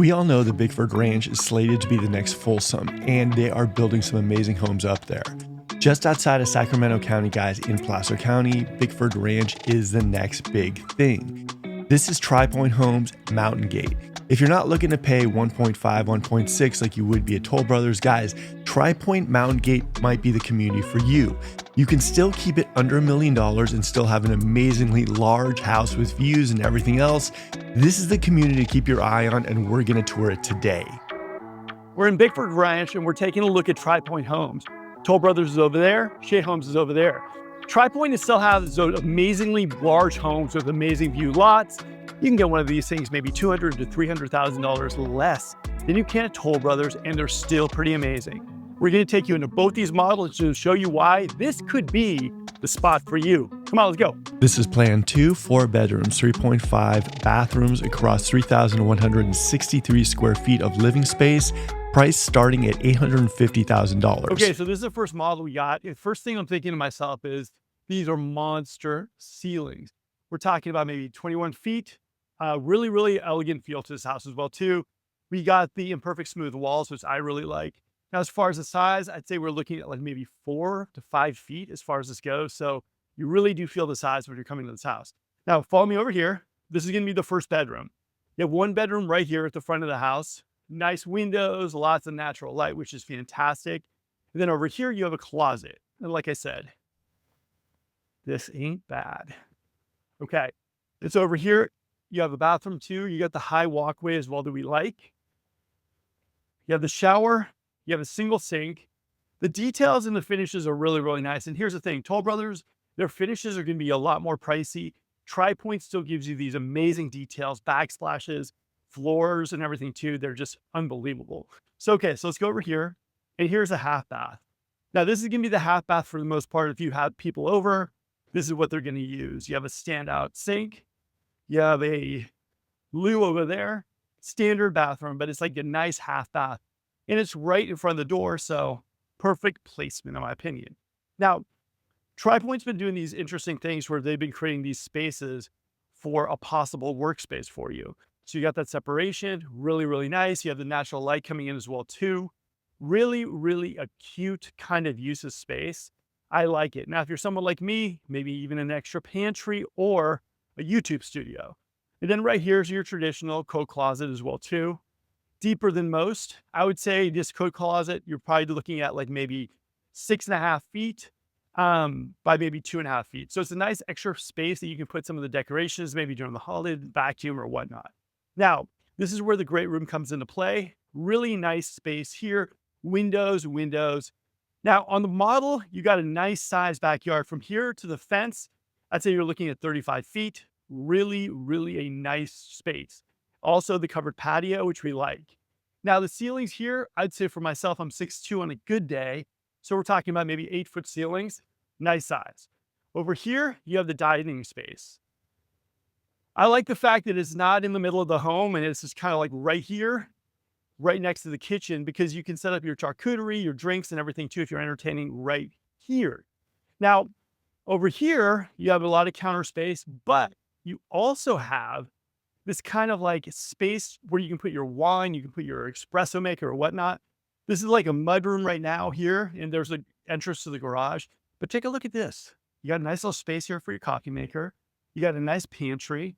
We all know the Bickford Ranch is slated to be the next Folsom, and they are building some amazing homes up there. Just outside of Sacramento County, guys, in Placer County, Bickford Ranch is the next big thing. This is Tri-Point Homes Mountain Gate. If you're not looking to pay 1.5, 1.6 like you would be at Toll Brothers, guys, Tri-Point Mountain Gate might be the community for you. You can still keep it under $1 million and still have an amazingly large house with views and everything else. This is the community to keep your eye on, and we're going to tour it today. We're in Bickford Ranch and we're taking a look at Tri-Point Homes. Toll Brothers is over there, Shea Homes is over there. Tri-Point still has those amazingly large homes with amazing view lots. You can get one of these things maybe $200,000 to $300,000 less than you can at Toll Brothers, and they're still pretty amazing. We're going to take you into both these models to show you why this could be the spot for you. Come on, let's go. This is plan 2, 4 bedrooms, 3.5 bathrooms across 3,163 square feet of living space, price starting at $850,000. Okay, so this is the first model we got. The first thing I'm thinking to myself is these are monster ceilings. We're talking about maybe 21 feet. Really, really elegant feel to this house as well too. We got the imperfect smooth walls, which I really like. Now, as far as the size, I'd say we're looking at like maybe 4 to 5 feet as far as this goes. So you really do feel the size when you're coming to this house. Now, follow me over here. This is going to be the first bedroom. You have one bedroom right here at the front of the house. Nice windows, lots of natural light, which is fantastic. And then over here, you have a closet. And like I said, this ain't bad. Okay, it's over here. You have a bathroom too. You got the high walkway as well that we like. You have the shower. You have a single sink. The details and the finishes are really, really nice. And here's the thing, Toll Brothers, their finishes are going to be a lot more pricey. Tri-Point still gives you these amazing details, backsplashes, floors and everything too. They're just unbelievable. So, okay, so let's go over here. And here's a half bath. Now, this is going to be the half bath for the most part. If you have people over, this is what they're going to use. You have a standout sink. You have a loo over there, standard bathroom, but it's like a nice half bath. And it's right in front of the door, so perfect placement in my opinion. Now, Tri-Point's been doing these interesting things where they've been creating these spaces for a possible workspace for you. So you got that separation, really, really nice. You have the natural light coming in as well too. Really, really a cute kind of use of space. I like it. Now, if you're someone like me, maybe even an extra pantry or a YouTube studio. And then right here's your traditional coat closet as well too. Deeper than most. I would say this coat closet, you're probably looking at like maybe 6.5 feet by maybe 2.5 feet. So it's a nice extra space that you can put some of the decorations, maybe during the holiday, vacuum or whatnot. Now, this is where the great room comes into play. Really nice space here. Windows. Now on the model, you got a nice size backyard from here to the fence. I'd say you're looking at 35 feet. Really, really a nice space. Also the covered patio, which we like. Now the ceilings here, I'd say for myself, I'm 6'2" on a good day. So we're talking about maybe 8-foot ceilings, nice size. Over here, you have the dining space. I like the fact that it's not in the middle of the home and it's just kind of like right here, right next to the kitchen, because you can set up your charcuterie, your drinks and everything too if you're entertaining right here. Now, over here, you have a lot of counter space, but you also have this kind of like space where you can put your wine, you can put your espresso maker or whatnot. This is like a mudroom right now here, and there's an entrance to the garage. But take a look at this. You got a nice little space here for your coffee maker. You got a nice pantry.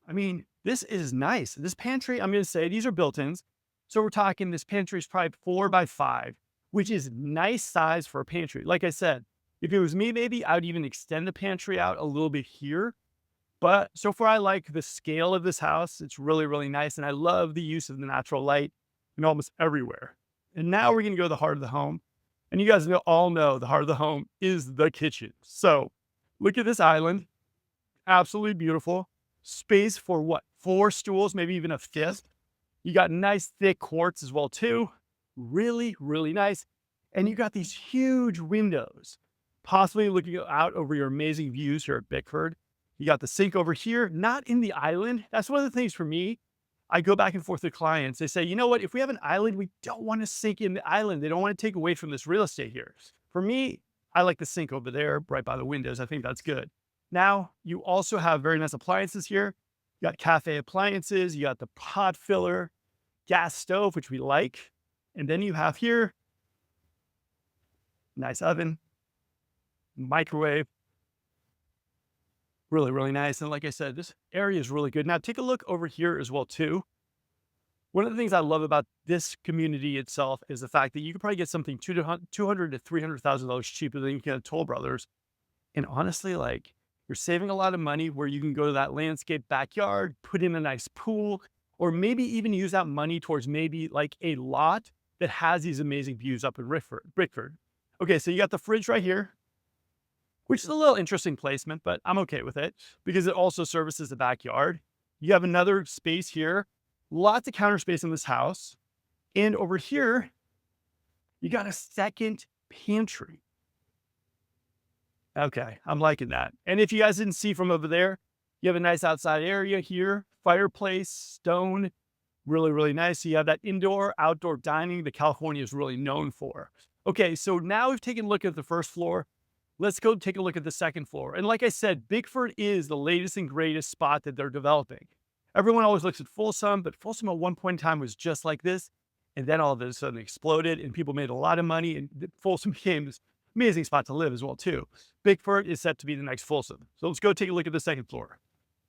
I mean, this is nice. This pantry, I'm going to say these are built-ins. So we're talking this pantry is probably 4 by 5, which is nice size for a pantry. Like I said, if it was me, maybe I would even extend the pantry out a little bit here. But so far, I like the scale of this house. It's really, really nice. And I love the use of the natural light in almost everywhere. And now we're going to go to the heart of the home. And you guys all know the heart of the home is the kitchen. So look at this island. Absolutely beautiful. Space for what? 4 stools, maybe even a 5th. You got nice thick quartz as well too. Really, really nice. And you got these huge windows, possibly looking out over your amazing views here at Bickford. You got the sink over here, not in the island. That's one of the things for me. I go back and forth with clients. They say, you know what? If we have an island, we don't want to sink in the island. They don't want to take away from this real estate here. For me, I like the sink over there right by the windows. I think that's good. Now, you also have very nice appliances here. You got cafe appliances, you got the pot filler, gas stove, which we like. And then you have here, nice oven, microwave, really, really nice. And like I said, this area is really good. Now take a look over here as well too. One of the things I love about this community itself is the fact that you could probably get something $200 to $300,000 cheaper than you can at Toll Brothers. And honestly, like you're saving a lot of money where you can go to that landscape backyard, put in a nice pool, or maybe even use that money towards maybe like a lot that has these amazing views up in Bickford. Okay, so you got the fridge right here, which is a little interesting placement, but I'm okay with it because it also services the backyard. You have another space here, lots of counter space in this house. And over here, you got a second pantry. Okay, I'm liking that. And if you guys didn't see from over there, you have a nice outside area here, fireplace, stone, really, really nice. So you have that indoor, outdoor dining that California is really known for. Okay, so now we've taken a look at the first floor. Let's go take a look at the second floor. And like I said, Bickford is the latest and greatest spot that they're developing. Everyone always looks at Folsom, but Folsom at one point in time was just like this. And then all of a sudden exploded and people made a lot of money and Folsom became this amazing spot to live as well too. Bickford is set to be the next Folsom. So let's go take a look at the second floor.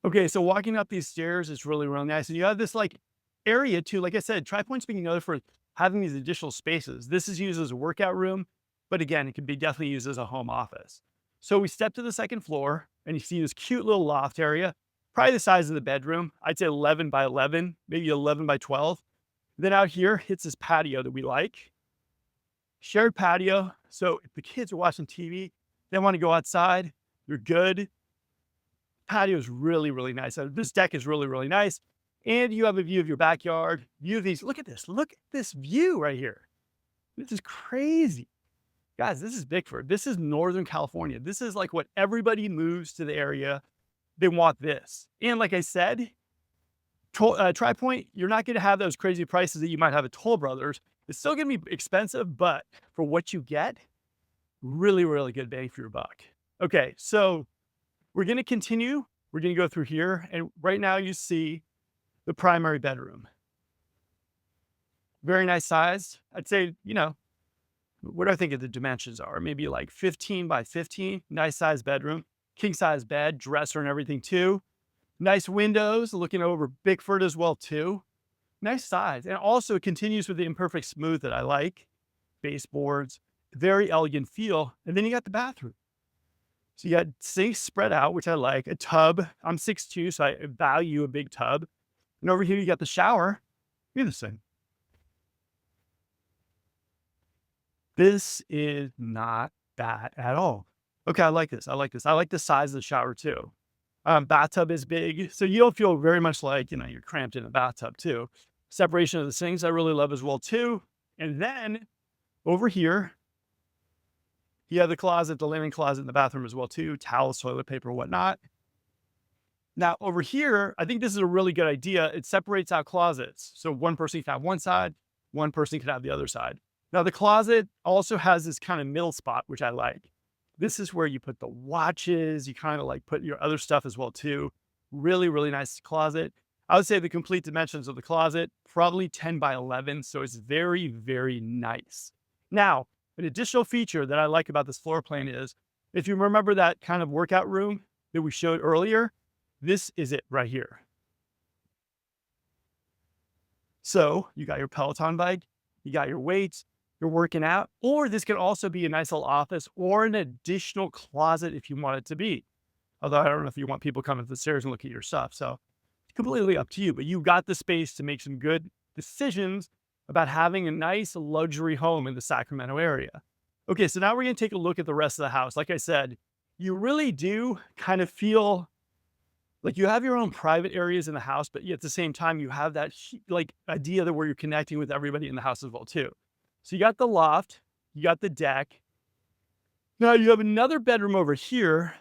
Okay, so walking up these stairs is really, really nice. And you have this like area too. Like I said, Tri Pointe's being known for having these additional spaces. This is used as a workout room, but again, it can be definitely used as a home office. So we step to the second floor and you see this cute little loft area, probably the size of the bedroom. I'd say 11 by 11, maybe 11 by 12. Then out here hits this patio that we like. Shared patio. So if the kids are watching TV, they want to go outside, you're good. Patio is really, really nice. This deck is really, really nice. And you have a view of your backyard, view of these. Look at this view right here. This is crazy. Guys, this is Bickford. This is Northern California. This is like what everybody moves to the area. They want this. And like I said, Tri Pointe, you're not going to have those crazy prices that you might have at Toll Brothers. It's still going to be expensive, but for what you get, really, really good bang for your buck. Okay, so we're going to continue. We're going to go through here. And right now you see the primary bedroom. Very nice size. I'd say, what do I think of the dimensions are? Maybe like 15 by 15. Nice size bedroom. King size bed, dresser and everything too. Nice windows looking over Bickford as well too. Nice size. And also it continues with the imperfect smooth that I like. Baseboards, very elegant feel. And then you got the bathroom. So you got sinks spread out, which I like. A tub. I'm 6'2", so I value a big tub. And over here you got the shower. Look at this thing. This is not bad at all. Okay, I like this. I like this. I like the size of the shower too. Bathtub is big, so you don't feel very much like, you're cramped in a bathtub too. Separation of the sinks I really love as well too. And then over here, you have the closet, the linen closet in the bathroom as well too. Towels, toilet paper, whatnot. Now over here, I think this is a really good idea. It separates out closets. So one person can have one side, one person can have the other side. Now the closet also has this kind of middle spot, which I like. This is where you put the watches. You kind of like put your other stuff as well too. Really, really nice closet. I would say the complete dimensions of the closet, probably 10 by 11. So it's very, very nice. Now, an additional feature that I like about this floor plan is, if you remember that kind of workout room that we showed earlier, this is it right here. So you got your Peloton bike, you got your weights, you're working out, or this could also be a nice little office or an additional closet if you want it to be. Although I don't know if you want people coming to the stairs and look at your stuff. So it's completely up to you, but you've got the space to make some good decisions about having a nice luxury home in the Sacramento area. Okay, so now we're going to take a look at the rest of the house. Like I said, you really do kind of feel like you have your own private areas in the house, but yet at the same time, you have that like idea that where you're connecting with everybody in the house as well too. So you got the loft, you got the deck. Now you have another bedroom over here,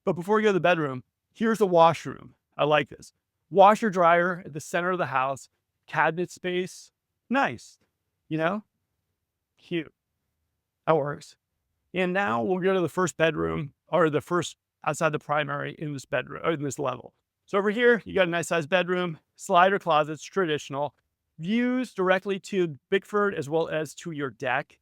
but before we go to the bedroom, here's the washroom. I like this. Washer dryer at the center of the house, cabinet space, nice, cute. That works. And now we'll go to the first bedroom, or the first outside the primary in this bedroom, or in this level. So over here, you got a nice sized bedroom, slider closets, traditional, views directly to Bickford as well as to your deck.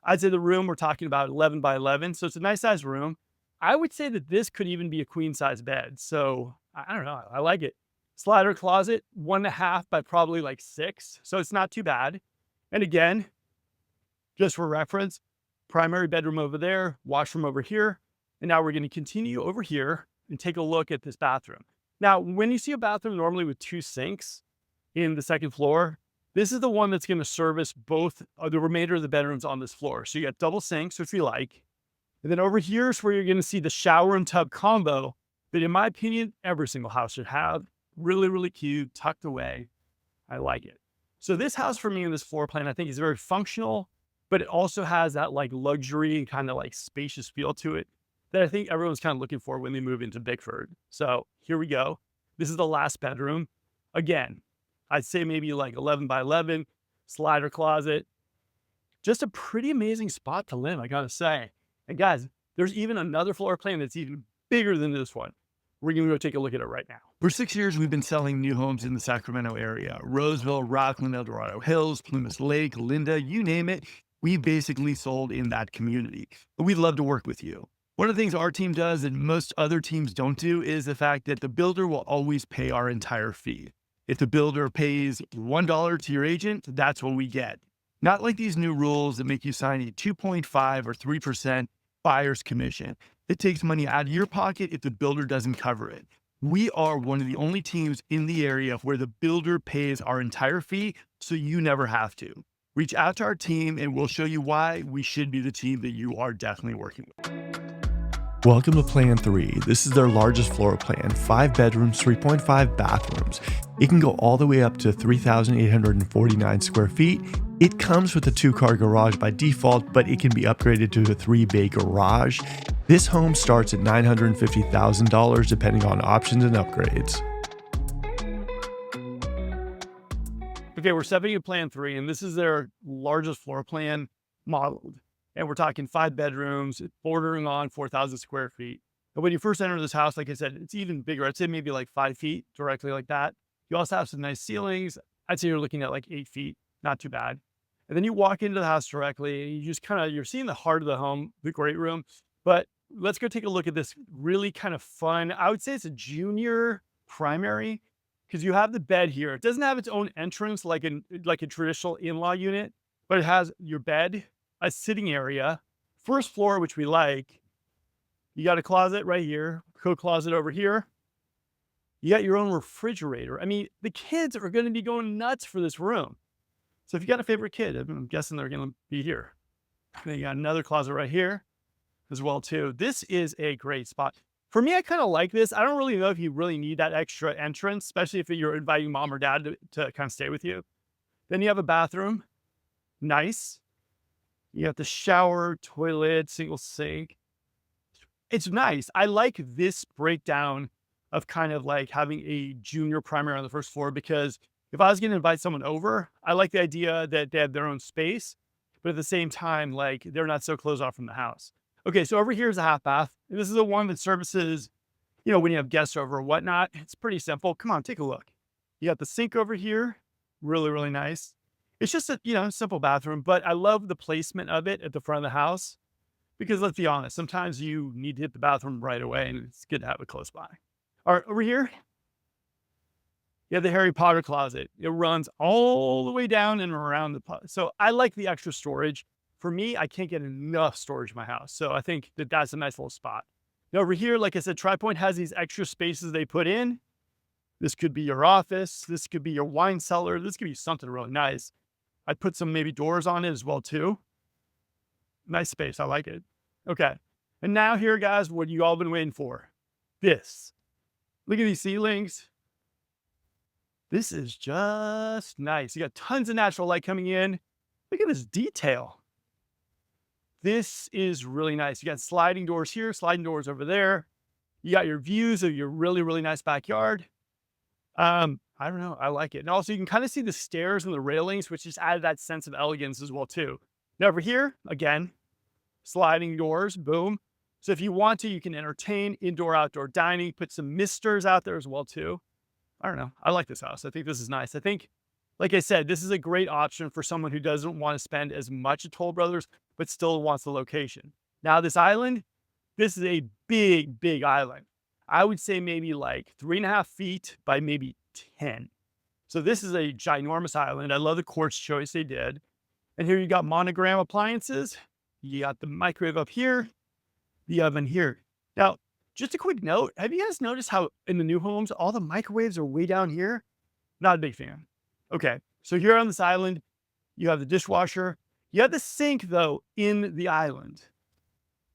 I'd say the room we're talking about 11 by 11. So it's a nice size room. I would say that this could even be a queen size bed. So I don't know. I like it. Slider closet, 1.5 by probably like 6. So it's not too bad. And again, just for reference, primary bedroom over there, washroom over here. And now we're going to continue over here and take a look at this bathroom. Now, when you see a bathroom normally with 2 sinks in the second floor, this is the one that's going to service both the remainder of the bedrooms on this floor. So you got double sinks, if you like. And then over here is where you're going to see the shower and tub combo that, in my opinion, every single house should have. Really, really cute, tucked away. I like it. So this house for me in this floor plan, I think is very functional, but it also has that like luxury and kind of like spacious feel to it that I think everyone's kind of looking for when they move into Bickford. So here we go. This is the last bedroom. Again, I'd say maybe like 11 by 11, slider closet. Just a pretty amazing spot to live, I gotta say. And guys, there's even another floor plan that's even bigger than this one. We're gonna go take a look at it right now. For 6 years, we've been selling new homes in the Sacramento area. Roseville, Rockland, El Dorado Hills, Plymouth Lake, Linda, you name it. We basically sold in that community. But we'd love to work with you. One of the things our team does that most other teams don't do is the fact that the builder will always pay our entire fee. If the builder pays $1 to your agent, that's what we get. Not like these new rules that make you sign a 2.5 or 3% buyer's commission. It takes money out of your pocket if the builder doesn't cover it. We are one of the only teams in the area where the builder pays our entire fee, so you never have to. Reach out to our team and we'll show you why we should be the team that you are definitely working with. Welcome to Plan 3. This is their largest floor plan, 5 bedrooms, 3.5 bathrooms. It can go all the way up to 3,849 square feet. It comes with a 2-car garage by default, but it can be upgraded to a 3-bay garage. This home starts at $950,000 depending on options and upgrades. Okay, we're stepping into Plan 3, and this is their largest floor plan modeled. And we're talking 5 bedrooms, bordering on 4,000 square feet. But when you first enter this house, like I said, it's even bigger. I'd say maybe like 5 feet directly like that. You also have some nice ceilings. I'd say you're looking at like 8 feet, not too bad. And then you walk into the house directly, you just you're seeing the heart of the home, the great room. But let's go take a look at this really kind of fun, I would say it's a junior primary, because you have the bed here. It doesn't have its own entrance like a traditional in-law unit, but it has your bed, a sitting area, first floor, which we like. You got a closet right here, coat closet over here. You got your own refrigerator. I mean, the kids are going to be going nuts for this room. So if you got a favorite kid, I'm guessing they're going to be here. Then you got another closet right here as well too. This is a great spot. For me, I kind of like this. I don't really know if you really need that extra entrance, especially if you're inviting mom or dad to kind of stay with you. Then you have a bathroom. Nice. You got the shower, toilet, single sink. It's nice. I like this breakdown of kind of like having a junior primary on the first floor, because if I was going to invite someone over, I like the idea that they have their own space, but at the same time, like they're not so closed off from the house. Okay, so over here is a half bath. And this is the one that services, when you have guests over or whatnot. It's pretty simple. Come on, take a look. You got the sink over here. Really, really nice. It's just a, simple bathroom, but I love the placement of it at the front of the house, because let's be honest, sometimes you need to hit the bathroom right away and it's good to have it close by. All right, over here, you have the Harry Potter closet. It runs all the way down and around so I like the extra storage. For me, I can't get enough storage in my house. So I think that that's a nice little spot. Now over here, like I said, TriPoint has these extra spaces they put in. This could be your office. This could be your wine cellar. This could be something really nice. I'd put some maybe doors on it as well too. Nice space. I like it. Okay. And now here, guys, what you all been waiting for. This. Look at these ceilings. This is just nice. You got tons of natural light coming in. Look at this detail. This is really nice. You got sliding doors here, sliding doors over there. You got your views of your really, really nice backyard. I don't know. I like it. And also you can kind of see the stairs and the railings, which just added that sense of elegance as well too. Now over here, again, sliding doors, boom. So if you want to, you can entertain, indoor, outdoor dining, put some misters out there as well too. I don't know. I like this house. I think this is nice. I think, like I said, this is a great option for someone who doesn't want to spend as much at Toll Brothers, but still wants the location. Now, this island, this is a big, big island. I would say maybe like 3.5 feet by maybe 10. So this is a ginormous island. I love the quartz choice they did. And here you got monogram appliances. You got the microwave up here, the oven here. Now, just a quick note, have you guys noticed how in the new homes, all the microwaves are way down here? Not a big fan. Okay, so here on this island, you have the dishwasher. You have the sink, though, in the island.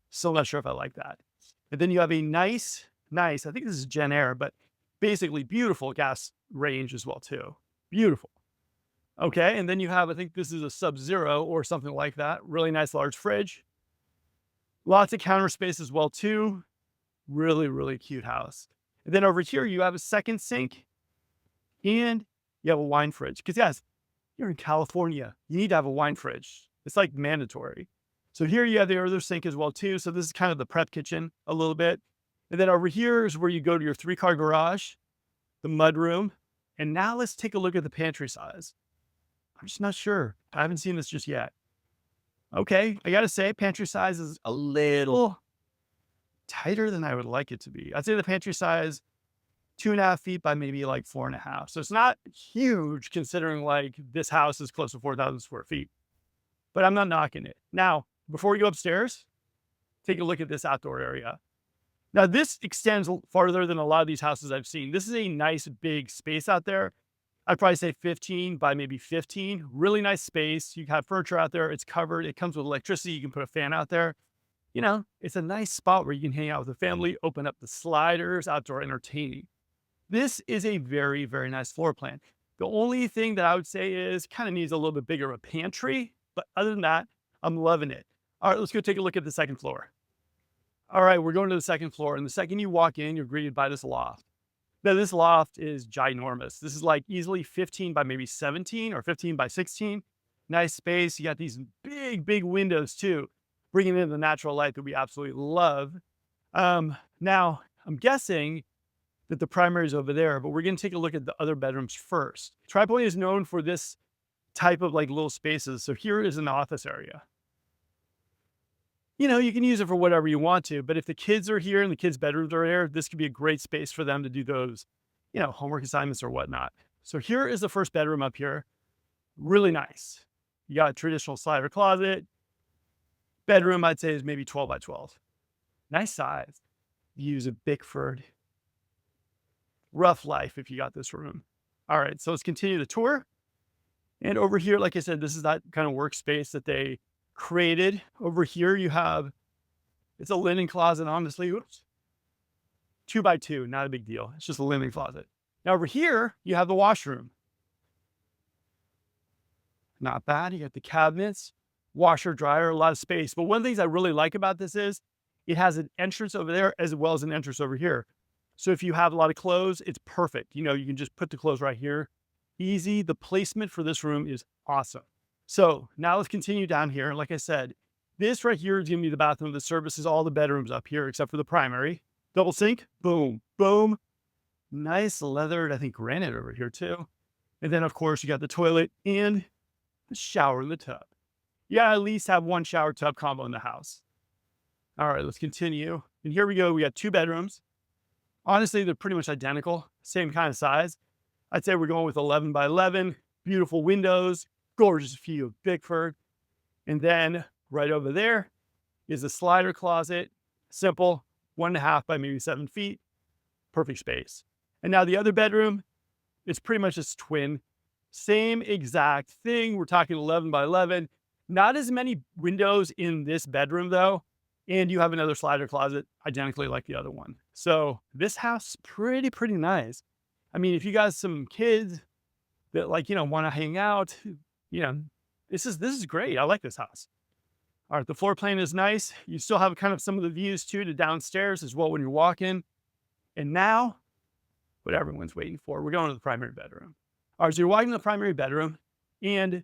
Still not sure if I like that. And then you have a nice, I think this is Gen Air, but basically beautiful gas range as well, too. Beautiful. Okay, and then you have, I think this is a Sub-Zero or something like that. Really nice large fridge. Lots of counter space as well, too. Really, really cute house. And then over here, you have a second sink and you have a wine fridge. Because, guys, you're in California. You need to have a wine fridge. It's like mandatory. So here you have the other sink as well, too. So this is kind of the prep kitchen a little bit. And then over here is where you go to your 3-car garage, the mud room. And now let's take a look at the pantry size. I'm just not sure. I haven't seen this just yet. Okay, I got to say, pantry size is a little tighter than I would like it to be. I'd say the pantry size 2.5 feet by maybe like 4.5. So it's not huge considering like this house is close to 4,000 square feet, but I'm not knocking it. Now, before we go upstairs, take a look at this outdoor area. Now this extends farther than a lot of these houses I've seen. This is a nice big space out there. I'd probably say 15 by maybe 15. Really nice space. You have furniture out there. It's covered. It comes with electricity. You can put a fan out there. You know, it's a nice spot where you can hang out with the family, open up the sliders, outdoor entertaining. This is a very, very nice floor plan. The only thing that I would say is kind of needs a little bit bigger of a pantry, but other than that, I'm loving it. All right, let's go take a look at the second floor. All right, we're going to the second floor, and the second you walk in, you're greeted by this loft. Now, this loft is ginormous. This is like easily 15 by maybe 17 or 15 by 16. Nice space. You got these big, big windows too, bringing in the natural light that we absolutely love. Now, I'm guessing that the primary is over there, but we're going to take a look at the other bedrooms first. Tri Pointe is known for this type of like little spaces. So here is an office area. You know, you can use it for whatever you want to, but if the kids are here and the kids' bedrooms are here, this could be a great space for them to do those, you know, homework assignments or whatnot. So here is the first bedroom up here. Really nice. You got a traditional slider closet. Bedroom, I'd say, is maybe 12 by 12. Nice size. You use a Bickford. Rough life if you got this room. All right, so let's continue the tour. And over here, like I said, this is that kind of workspace that they created. Over here you have, it's a linen closet, honestly. Oops. 2 by 2, not a big deal. It's just a linen closet. Now over here you have the washroom. Not bad. You got the cabinets, washer, dryer, a lot of space. But one of the things I really like about this is it has an entrance over there as well as an entrance over here. So if you have a lot of clothes, it's perfect. You know, you can just put the clothes right here. Easy. The placement for this room is awesome. So now let's continue down here. Like I said, this right here is going to be the bathroom that services all the bedrooms up here, except for the primary. Double sink, boom, boom. Nice leathered, I think, granite over here too. And then of course you got the toilet and the shower in the tub. You gotta at least have one shower tub combo in the house. All right, let's continue. And here we go. We got 2 bedrooms. Honestly, they're pretty much identical, same kind of size. I'd say we're going with 11 by 11, beautiful windows, gorgeous view of Bickford. And then right over there is a slider closet, simple, 1.5 by maybe 7 feet, perfect space. And now the other bedroom is pretty much just twin, same exact thing. We're talking 11 by 11, not as many windows in this bedroom though. And you have another slider closet identically like the other one. So this house is pretty nice. I mean, if you got some kids that like, you know, want to hang out, you know, this is great. I like this house. All right, the floor plan is nice. You still have kind of some of the views too to downstairs as well when you're walking. And now, what everyone's waiting for, we're going to the primary bedroom. All right, so you're walking to the primary bedroom, and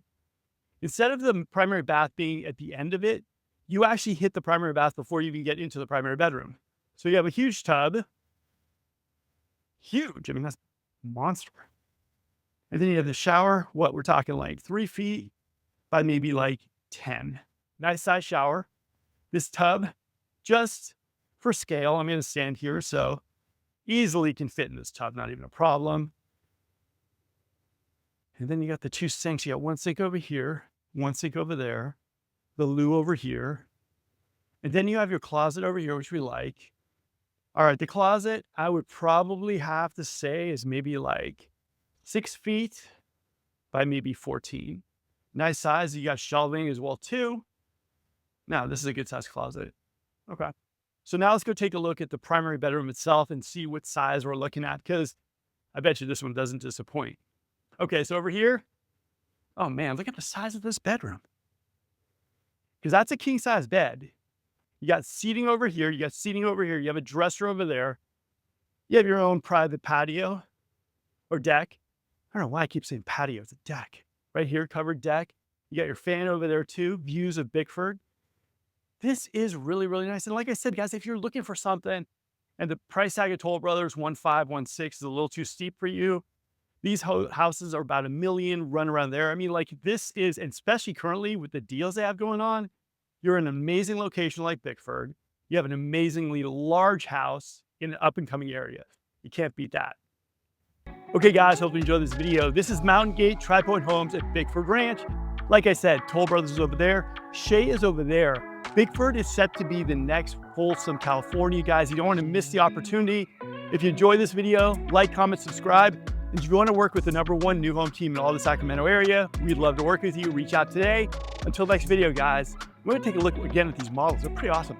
instead of the primary bath being at the end of it, you actually hit the primary bath before you even get into the primary bedroom. So you have a huge tub. Huge. I mean, that's monster. And then you have the shower. What we're talking like 3 feet by maybe like 10. Nice size shower. This tub, just for scale, I'm going to stand here, so easily can fit in this tub, not even a problem. And then you got the 2 sinks. You got 1 sink over here, 1 sink over there, the loo over here. And then you have your closet over here, which we like. All right, the closet, I would probably have to say is maybe like 6 feet by maybe 14. Nice size. You got shelving as well too. Now, this is a good size closet. Okay. So now let's go take a look at the primary bedroom itself and see what size we're looking at, because I bet you this one doesn't disappoint. Okay, so over here, oh man, look at the size of this bedroom. Because that's a king size bed. You got seating over here, you got seating over here, you have a dresser over there. You have your own private patio or deck. I don't know why I keep saying patio, it's a deck. Right here, covered deck. You got your fan over there too, views of Bickford. This is really, really nice. And like I said, guys, if you're looking for something and the price tag of Toll Brothers, 1.5, 1.6 is a little too steep for you, these houses are about $1 million, run around there. I mean, like this is, and especially currently with the deals they have going on, you're in an amazing location like Bickford. You have an amazingly large house in an up and coming area. You can't beat that. Okay, guys, hope you enjoyed this video. This is Mountain Gate Tri-Point Homes at Bickford Ranch. Like I said, Toll Brothers is over there. Shea is over there. Bickford is set to be the next wholesome California, guys. You don't want to miss the opportunity. If you enjoyed this video, like, comment, subscribe. And if you want to work with the #1 new home team in all the Sacramento area, we'd love to work with you. Reach out today. Until next video, guys, we're going to take a look again at these models. They're pretty awesome.